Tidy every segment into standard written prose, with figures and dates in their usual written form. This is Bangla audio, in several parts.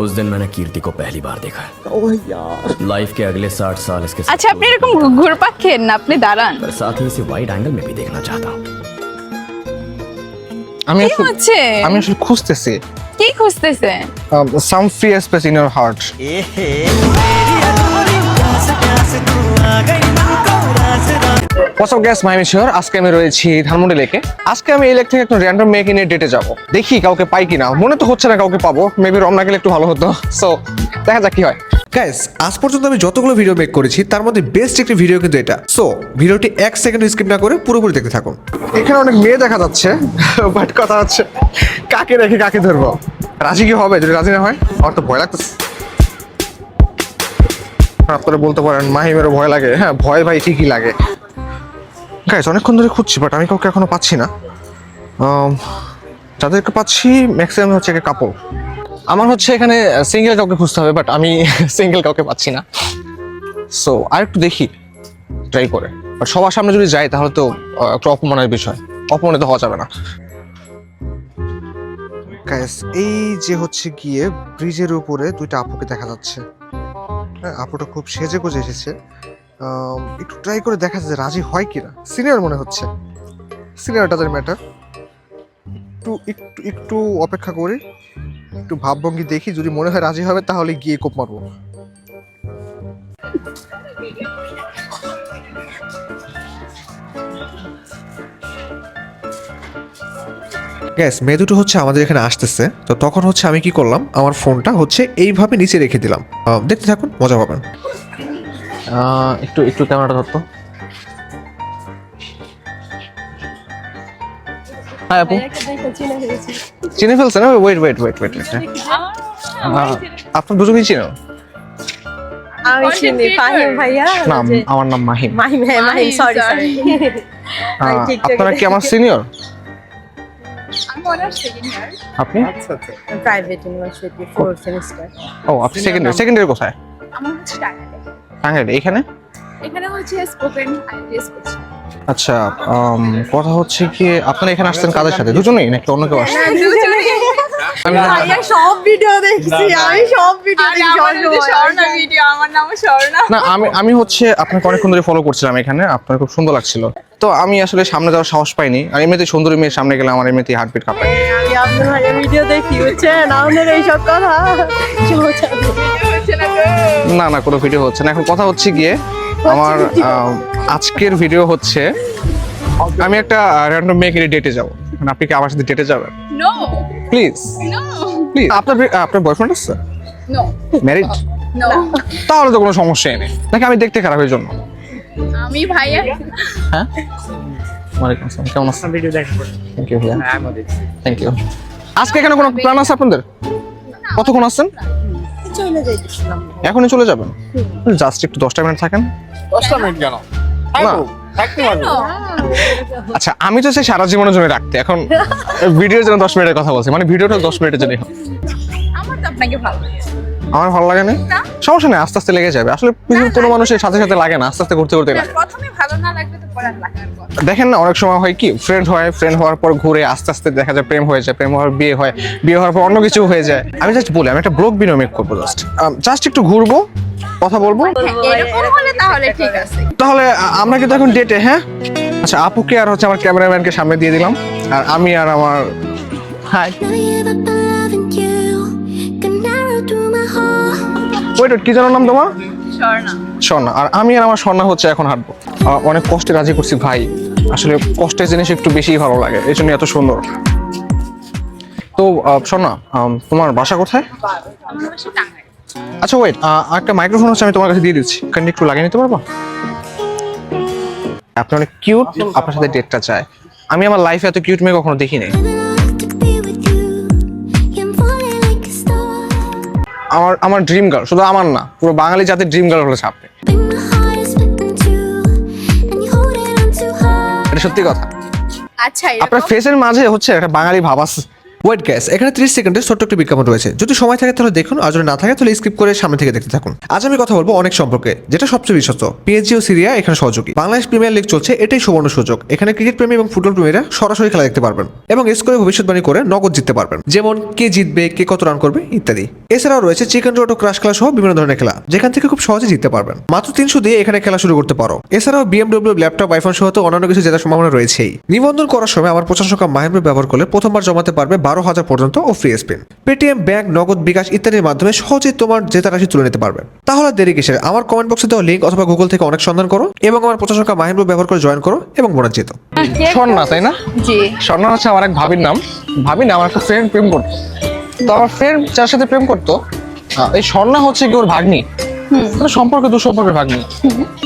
उस दिन मैंने कीर्ति को पहली बार देखा। ओह यार, लाइफ के अगले 60 साल इसके साथ। अच्छा আপনি এরকম ঘুরপাক খেয়েন না, আপনি দাঁড়ান। पर साथ ही इसे वाइड एंगल में भी देखना चाहता हूँ। আমি কি হচ্ছে? আসলে খুঁজতেছি কি খুঁজতেছেন? some free space in your heart. What's up guys, my name is Shahar. আজকে আমি রয়েছি ধানমন্ডি লেকে। আজকে আমি এই লেক থেকে একটা র্যান্ডম মেয়েকে নিয়ে ডেটে যাব। দেখি কাউকে পাই কিনা, মনে তো হচ্ছে না কাউকে পাবো। মেবি রমনা গেলে একটু ভালো হতো। সো দেখা যাক কি হয়। গাইস, আজ পর্যন্ত আমি যতগুলো ভিডিও মেক করেছি তার মধ্যে বেস্ট একটি ভিডিও কিন্তু এটা। সো ভিডিওটি 1 সেকেন্ড স্কিপ না করে পুরোপুরি দেখতে থাকুন। এখানে অনেক মেয়ে দেখা যাচ্ছে, বাট কথা হচ্ছে কাকে রেখে কাকে ধরবো। রাজি কি হবে? যদি রাজি না হয় আমার তো ভয় লাগতেছে। আপনারা বলতে পারেন মাহিমেরও ভয় লাগে। হ্যাঁ, ভয় ভাই ঠিকই লাগে। গাইস, অনেকক্ষণ ধরে খুঁজছি বাট আমি কাউকে এখনো পাচ্ছি না। যাদেরকে পাচ্ছি ম্যাক্সিমাম হচ্ছে কাপড়। আমার হচ্ছে এখানে সিঙ্গেল কাউকে খুঁজতে হবে, বাট আমি সিঙ্গেল কাউকে পাচ্ছি না। সো আর একটু দেখি, ট্রাই করে। বাট সবার সামনে যদি যাই তাহলে তো একটু অপমানের বিষয়, অপমানিত হওয়া যাবে না। গাইস, এই যে হচ্ছে গিয়ে ব্রিজের উপরে দুইটা আপুকে দেখা যাচ্ছে। হ্যাঁ, আপুটা খুব সেজে গুজে এসেছে। একটু ট্রাই করে দেখা যাচ্ছে রাজি হয় কিনা। সিনিয়র মনে হচ্ছে, সিনিয়র ডাজন্ট ম্যাটার। একটু একটু একটু অপেক্ষা করি, একটু ভাবভঙ্গি দেখি, যদি মনে হয় রাজি হবে তাহলে গিয়ে কোপ মারবো। গ্যাস, মেয়ে দুটো হচ্ছে আমাদের এখানে আসতেছে। তো তখন হচ্ছে আমি কি করলাম, আমার ফোনটা হচ্ছে এইভাবে নিচে রেখে দিলাম। দেখতে থাকুন, মজা পাবেন। একটু একটু ক্যামেরাটা ধরতো। হাই আপু, চিনে ফেলছেন? ওয়েট ওয়েট ওয়েট ওয়েট আপনার দুজনেই চিনো? আমি চিনি ফাহিম ভাইয়া। নাম, আমার নাম মাহিম। মাহিম, হ্যাঁ মাহিম, সরি সরি। আপনারা কি আমার সিনিয়র? আমি অনার্স সেকেন্ড ইয়ার। আপনি? Private university 4th semester. ও, আপনি সেকেন্ড ইয়ার কোথায়? আমার হচ্ছে টাঙ্গাইলে। টাঙ্গাইলে। এখানে হচ্ছে স্পোকেন আইএলটিএস করছি। আচ্ছা, কথা হচ্ছে কি আপনারা এখানে আসছেন কাদের সাথে? দুজনেই নাকি অন্য কেউ আসছে? ভাইয়া সব ভিডিও দেখছি, আমি সব ভিডিও দেখছি। স্বর্ণা ভিডিও, আমার নামও স্বর্ণা। না, আমি হচ্ছে আপনাকে অনেকক্ষণ ধরে ফলো করছিলাম এখানে, আপনার খুব সুন্দর লাগছিল। তো আমি আসলে সামনে যাওয়ার সাহস পাইনি। আর এমনিতে সুন্দরী মেয়ের সামনে গেলে আমার এমনিতেই হার্টবিট কাঁপায়। আমি আপনার ভাইয়া ভিডিও দেখি, বুঝছেন? আমাদের এইসব কথা না না, কোনো ভিডিও হচ্ছে না। এখন কথা হচ্ছে গিয়ে আমার আজকের ভিডিও হচ্ছে আমি একটা র্যান্ডম মেয়েকে ডেটে যাবো। আপনি কি আমার সাথে ডেটে যাবেন? No please no please. আপনার বয়ফ্রেন্ড আছে? No married? নো। তাহলে তো কোনো সমস্যাই নেই। নাকি আমি দেখতে খারাপ এই জন্য? আমি ভাইয়া। হ্যাঁ, ওয়ালাইকুম আসসালাম, কেমন আছেন? ভিডিও দেখেন। থ্যাংক ইউ ভাইয়া। হ্যাঁ, আমি দেখছি। Thank you. আজকে এখানে কোনো প্ল্যান আছে আপনাদের? কতক্ষণ আসছেন? চলে যাইতেছিলাম। এখনই চলে যাবেন? জাস্ট একটু 10টা মিনিট থাকেন। 10টা মিনিট কেন? না, আচ্ছা, আমি তো চাই সারা জীবনের জন্য রাখতে। এখন ভিডিওর জন্য 10 মিনিটের কথা বলছি, মানে ভিডিওটা 10 মিনিটের জন্য। আমার তো আপনাকে ভালো লাগে। আমার ভালো লাগে না, সমস্যা নেই, আস্তে আস্তে লেগে যাবে। আসলে কোনো মানুষের সাথে সাথে লাগে না, আস্তে আস্তে করতে করতে লাগে। প্রথমে ভালো না লাগবে তো পরে লাগার পর। দেখেন না, অনেক সময় হয় কি, ফ্রেন্ড হওয়ার পর ঘুরে আস্তে আস্তে দেখা যায় প্রেম হয়ে যায়, প্রেম হওয়ার বিয়ে হয়, বিয়ে হওয়ার পর অন্য কিছু হয়ে যায়। আমি জাস্ট বলি, আমি একটা ব্লগ ভিডিও মেক করবো, জাস্ট একটু ঘুরবো, কথা বলবো। এরকম হলে তাহলে ঠিক আছে। তাহলে আমরা কিন্তু এখন ডেটে। হ্যাঁ, আচ্ছা, আপুকে আর হচ্ছে আমার ক্যামেরাম্যানকে সামনে দিয়ে দিলাম, আর আমি আর আমার হাই ওয়েট, কি জানো নাম তোমার? স্বর্ণা। স্বর্ণা। আর আমি আর আমার স্বর্ণা হচ্ছে এখন হাঁটবো। অনেক কষ্টে রাজি করছি ভাই, আসলে কষ্টের জিনিস একটু বেশি ভালো লাগে, এই জন্য এত সুন্দর। তো স্বর্ণা, তোমার বাসা কোথায়? আমার বাসা টাঙ্গাইল। আচ্ছা ওয়েট, একটা মাইক্রোফোন হচ্ছে আমি তোমার কাছে দিয়ে দিচ্ছি, কারণ একটু লাগিয়ে নিতে পারবো? আপনি অনেক কিউট, আপনার সাথে ডেটটা চাই। আমি আমার লাইফে এত কিউট মেয়ে কখনো দেখি নাই। আমার ড্রিম গার্ল, শুধু আমার না, পুরো বাঙালি জাতির ড্রিম গার্ল হলো আপনি। এটা সত্যি কথা। আচ্ছা, আপনার ফেসের মাঝে হচ্ছে একটা বাঙালি ভাব আছে। ওয়েট গ্যাস, এখানে 30 সেকেন্ডের ছোট্ট একটি বিজ্ঞাপন রয়েছে। যদি সময় থাকে তাহলে দেখুন, আর যদি না থাকে তাহলে স্কিপ করে সামনে থেকে দেখতে থাকুন। আজ আমি কথা বলবো অনেক সম্পর্কে, যেটা সবচেয়ে বিশ্বস্ত। পিএসজি ও সিরিয়া এখানে সহযোগী। বাংলাদেশ প্রিমিয়ার লিগ চলছে, এটাই সুবর্ণ সুযোগ। এখানে ক্রিকেট প্রেমী এবং ফুটবল প্রেমীরা সরাসরি খেলা দেখতে পারবেন এবং স্কোরে ভবিষ্যৎবাণী করে নগদ জিততে পারবেন, যেমন কে জিতবে, কে কত রান করবে ইত্যাদি। এছাড়াও রয়েছে চিকেন রোড ও ক্রাশ খেলা সহ বিভিন্ন ধরনের খেলা, যেখান থেকে খুব সহজে জিততে পারবেন। মাত্র 300 দিয়ে এখানে খেলা শুরু করতে পারো। এছাড়াও BMW, ল্যাপটপ, আইফোন সহ তো অন্যান্য কিছু জেতার সম্ভাবনা রয়েছেই। নিবন্ধন করার সময় আমার 50 টাকা মাহেন্দ্র ব্যবহার করলে প্রথমবার জমাতে পারবে 12,000 পর্যন্ত ও ফ্রি স্পিন। পেটিএম, ব্যাংক, নগদ, বিকাশ ইত্যাদির মাধ্যমে সহজেই তোমার জেতা রাশি তুলে নিতে পারবে। তাহলে দেরি কিসের? আমার কমেন্ট বক্সে দেওয়া লিঙ্ক অথবা গুগল থেকে অনেক সন্ধান করো এবং আমার 50 টাকা মাহেন্দ্র ব্যবহার করে জয়েন করো এবং বোনাস জিতো। স্বর্ণা, তাই না? জি। স্বর্ণা হচ্ছে আমার এক ভাবির নাম। ভাবি না, আমার একটা ফ্রেন্ড প্রেম করতো। তো আমার ফ্রেন্ড যার সাথে প্রেম করতো, এই স্বর্ণা হচ্ছে কি ওর ভাগ্নি। সম্পর্কে দুঃসম্পর্কের ভাগ্নি।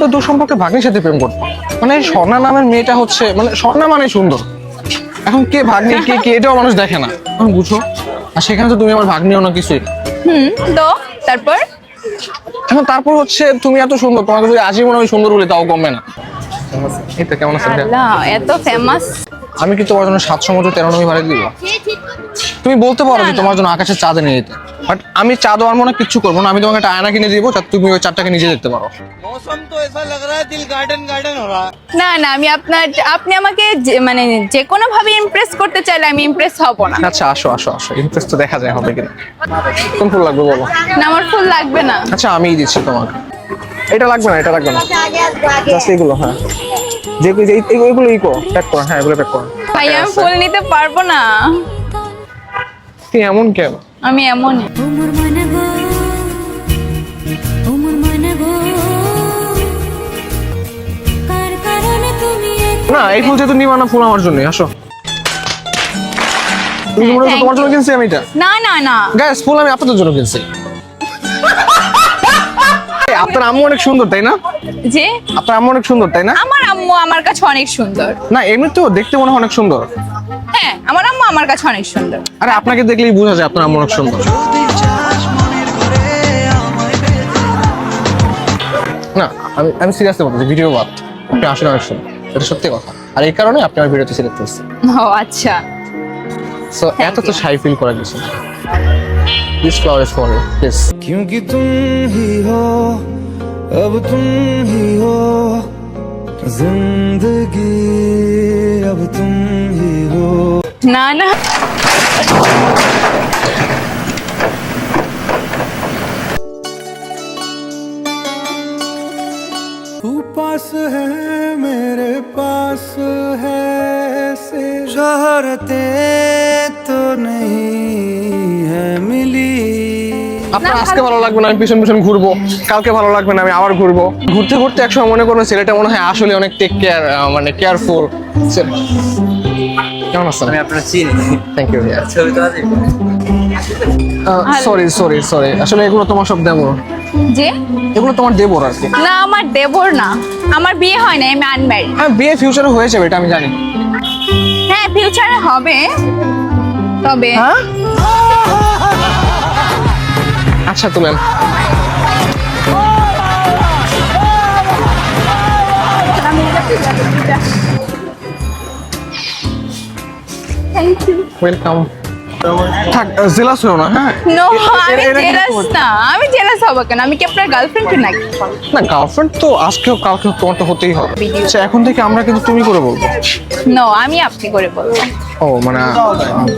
তো দুঃসম্পর্কের ভাগ্নির সাথে প্রেম করতো। মানে এই স্বর্ণা নামের মেয়েটা হচ্ছে, মানে স্বর্ণা মানে সুন্দর। এখন কে ভাগ্নি কে এটাও মানুষ দেখে না, এখন বুঝো। আর সেখানে তো তুমি আমার ভাগ্নিও না কিছুই। তো তারপর এখন তারপর হচ্ছে তুমি এত সুন্দর, তোমাকে যদি আজীবন আমি সুন্দর বলি তাও কমবে না। এই তো কেমন আছেন? আল্লাহ এত ফেমাস। আমি কি তোমার জন্য 7 সমুদ্র 13 নদী ভাড়া দিব? তুমি বলতে পারো যে তোমার জন্য আকাশের চাঁদ এনে দিতে, বাট আমি চাঁদ আর মনে কিচ্ছু করবো না। আমি তোমাকে একটা আয়না কিনে দিব যাতে তুমি ওই চাঁদটাকে নিজে দেখতে পারো। मौसम तो ऐसा लग रहा है दिल गार्डन गार्डन हो रहा है। না না, আপনি আমাকে মানে যে কোনো ভাবে ইমপ্রেস করতে চাইলে আমি ইমপ্রেস হব না। আচ্ছা আসো আসো আসো, ইন্টারেস্ট তো দেখা যায় হবে কিনা। কোন ফুল লাগবে বলো? না আমার ফুল লাগবে না। আচ্ছা আমিই দিচ্ছি তোমাকে। এটা লাগবে না, এটা লাগবে না, জাস্ট এগুলো। হ্যাঁ এগুলো ইকো প্যাক করো। হ্যাঁ এগুলো প্যাক করো। ভাই আমি ফুল নিতে পারবো না। তুই এমন কেন? আমি এমনই। না এই ফুল যেহেতু নিবা না, ফুল আমার জন্য। আসো। তুমি মনে হচ্ছে তোমার জন্য কিনছি আমি এটা? না না না গাইস, ফুল আমি আপনাদের জন্য কিনছি। আপনার আম্মু অনেক সুন্দর, তাই না? যে আপনার আম্মু অনেক সুন্দর, তাই না? আমার আম্মু আমার কাছে অনেক সুন্দর। না এমনিতেও দেখতে মনে হয় অনেক সুন্দর। হ্যাঁ আমার আম্মু আমার কাছে অনেক সুন্দর। আরে আপনাকে দেখলেই বোঝা যায় আপনার আম্মু অনেক সুন্দর। না আমি সিরিয়াসলি বলতেছি, ভিডিও বাদ। আপনি আসলে অনেক সুন্দর, এটা সত্যি কথা। আর এই কারণে আপনি আমার ভিডিওতে সিলেক্ট করছেন। ও আচ্ছা। সো এত তো শাই ফিল করা গেছে। This flower is for you, please. क्योंकि तुम ही हो, अब तुम ही हो, जिंदगी अब तुम ही हो। না না तू पास है मेरे पास है से शोहरतें तो नहीं है मिली। আপনার আজকে ভালো লাগবে না, আমি পিছন পিছন ঘুরবো। কালকে ভালো লাগবে না, আমি আবার ঘুরবো। ঘুরতে ঘুরতে একসময় মনে করবো ছেলেটা মনে হয় আসলে অনেক টেক কেয়ার, মানে কেয়ারফুল। কেমন আছেন? আমি আপনার চিনি। Thank you. ছবি তো আছে। সরি সরি সরি, আসলে এগুলো তোমার সব দেবর। যে এগুলো তোমার দেবর আর কি। না আমার দেবর না, আমার বিয়ে হয় না, আমি আনম্যারিড। হ্যাঁ বিয়ে ফিউচারে হয়ে যাবে, এটা আমি জানি। হ্যাঁ ফিউচারে হবে, তবে হ্যাঁ আচ্ছা তুলেন। ওয়েলকাম। থাক জেলাস হও না। হ্যাঁ নো আমি এরা কি জেলাস করছে? না, আমি জেলাস হব কেন? আমি কি আপনার গার্লফ্রেন্ড নাকি? না গার্লফ্রেন্ড তো আজকে হোক কালকে হোক তোমার তো হতেই হবে। আচ্ছা এখন থেকে আমরা কিন্তু তুমি করে বলবো। নো আমি আপনি করে বলবো। ও মানে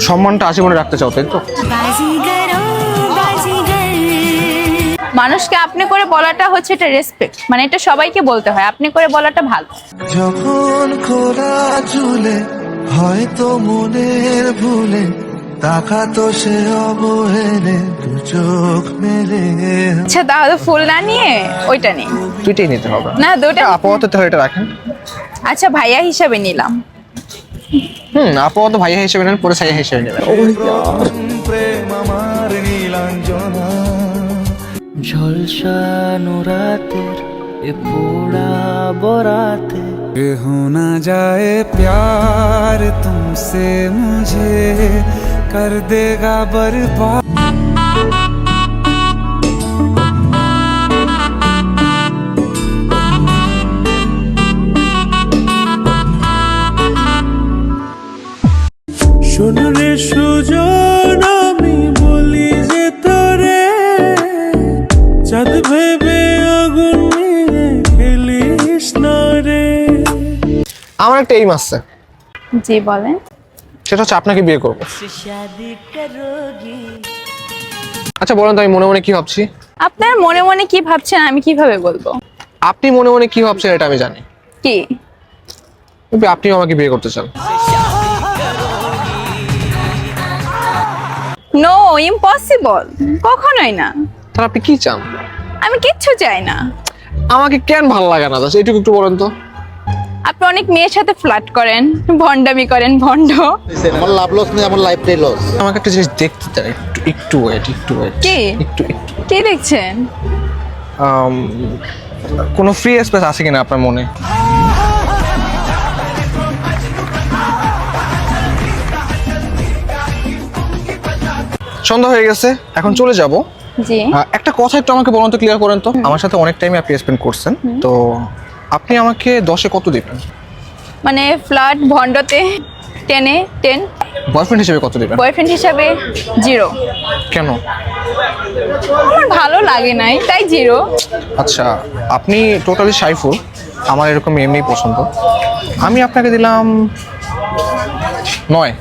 সম্মানটা আজীবনে রাখতে চাও, তাই তো? মানুষকে আপনি করে বলাটা হচ্ছে এটা রেসপেক্ট, মানে এটা সবাইকে বলতে হয়, আপনি করে বলাটা ভালো। যখন খোলা ঝুলে হয়তো মনের ভুলে তাকাতো সে অবহেলে দু চোখ মেলে। আচ্ছা তাহলে ফুল না নিয়ে ওইটা নেই। দুইটাই নিতে হবে না দুটো। আপাতত তাহলে এটা রাখেন। আচ্ছা ভাইয়া হিসাবে নিলাম। আপাতত ভাইয়া হিসেবে নেন, পরে সাইয়া হিসেবে নেবেন। প্রেম আমার নীলাঞ্জনা ঝলসানো রাতের এ পোড়া বরাতে हो ना जाए प्यार तुमसे मुझे कर देगा बर्बाद। শুন রে সুজন আমি বলি যে তোরে চাঁদ ভেবে আগুন নিয়ে খেলিস না রে। আমার একটা এইম আছে, জি বলেন। সেটা হচ্ছে আপনাকে বিয়ে করবো। আচ্ছা বলেন তো আমি মনে মনে কি ভাবছি? আপনার মনে মনে কি ভাবছেন আমি কিভাবে বলবো? আপনি মনে মনে কি ভাবছেন এটা আমি জানি। কি? Maybe আপনিও আমাকে বিয়ে করতে চান। নো, ইম্পসিবল, কখনোই না। তাহলে আপনি কি চান? আমি কিচ্ছু চাই না। আমাকে কেন ভালো লাগে না জাস্ট এইটুকু একটু বলেন তো। আপনি অনেক মেয়ের সাথে ফ্লার্ট করেন, ভন্ডামি করেন, ভন্ড। আমার লাভ লস নেই, আমার লাইফটাই লস। আমাকে একটা জিনিস দেখতে চাই, একটু ওয়েট। কি? একটু কি দেখছেন? কোনো ফ্রি স্পেস আছে কিনা আপনার মনে? সন্ধ্যা হয়ে গেছে, এখন চলে যাব। জি। একটা কথা একটু আমাকে বলুন তো, ক্লিয়ার করেন তো। আমার সাথে অনেক টাইম আপনি স্পেন্ড করছেন, তো আপনি আমাকে 10-এ কত দিবেন? মানে ফ্লার্ট ভন্ডতে 10-এ 10, বয়ফ্রেন্ড হিসেবে কত দিবেন? বয়ফ্রেন্ড হিসাবে 0। কেন? আমার ভালো লাগে নাই তাই 0। আচ্ছা, আপনি টোটালি শাইফুল, আমার এরকম এমনি পছন্দ। আমি আপনাকে দিলাম 9।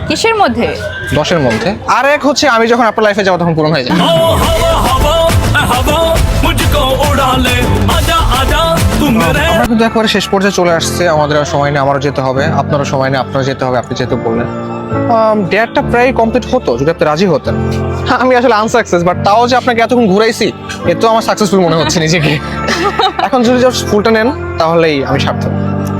কিসের মধ্যে? 10-এর মধ্যে। আর এক হচ্ছে আমি যখন আপনার লাইফে যাবো তখন পূরণ হয়ে যায়। আমরা কিন্তু একবারে শেষ পর্যায়ে চলে আসছে, আমাদের আর সময় নেই, আমারও যেতে হবে, আপনারও সময় নেই, আপনারও যেতে হবে, আপনি যেতে বললেন। ডেটটা প্রায় কমপ্লিট হতো যদি আপনি রাজি হতেন। আমি আসলে আনসাকসেস, বাট তাও যে আপনাকে এতক্ষণ ঘুরাইছি এ তো আমার সাকসেসফুল মনে হচ্ছে নিজেকে। এখন যদি জাস্ট ফুলটা নেন তাহলেই আমি সার্থক।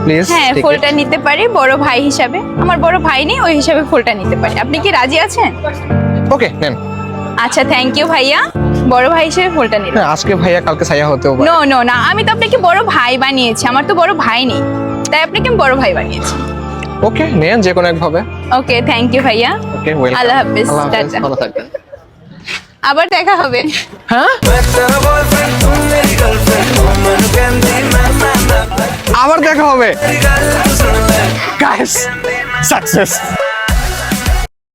প্লিজ। হ্যাঁ, ফুলটা নিতে পারি বড় ভাই হিসাবে। আমার বড় ভাই নেই, ওই হিসাবে ফুলটা নিতে পারি। আপনি কি রাজি আছেন? ওকে, নেন। আচ্ছা, থ্যাংক ইউ ভাইয়া। বড় ভাই হিসেবে ফুলটা নিলাম। হ্যাঁ, আজকে ভাইয়া কালকে সাইয়া হতেও পারে। নো নো না, আমি তো আপনাকে বড় ভাই বানিয়েছি, আমার তো বড় ভাই নেই, তাই আপনাকে আমি বড় ভাই বানিয়েছি। ওকে, নেন যে কোনো একভাবে। ওকে, থ্যাংক ইউ ভাইয়া। ওকে, ওয়েলকাম। আল্লাহ হাফেজ, আল্লাহ হাফেজ, টাটা। ভালো থাকবেন। আবার দেখা হবে। হ্যাঁ, আবার দেখা হবে। Guys, success.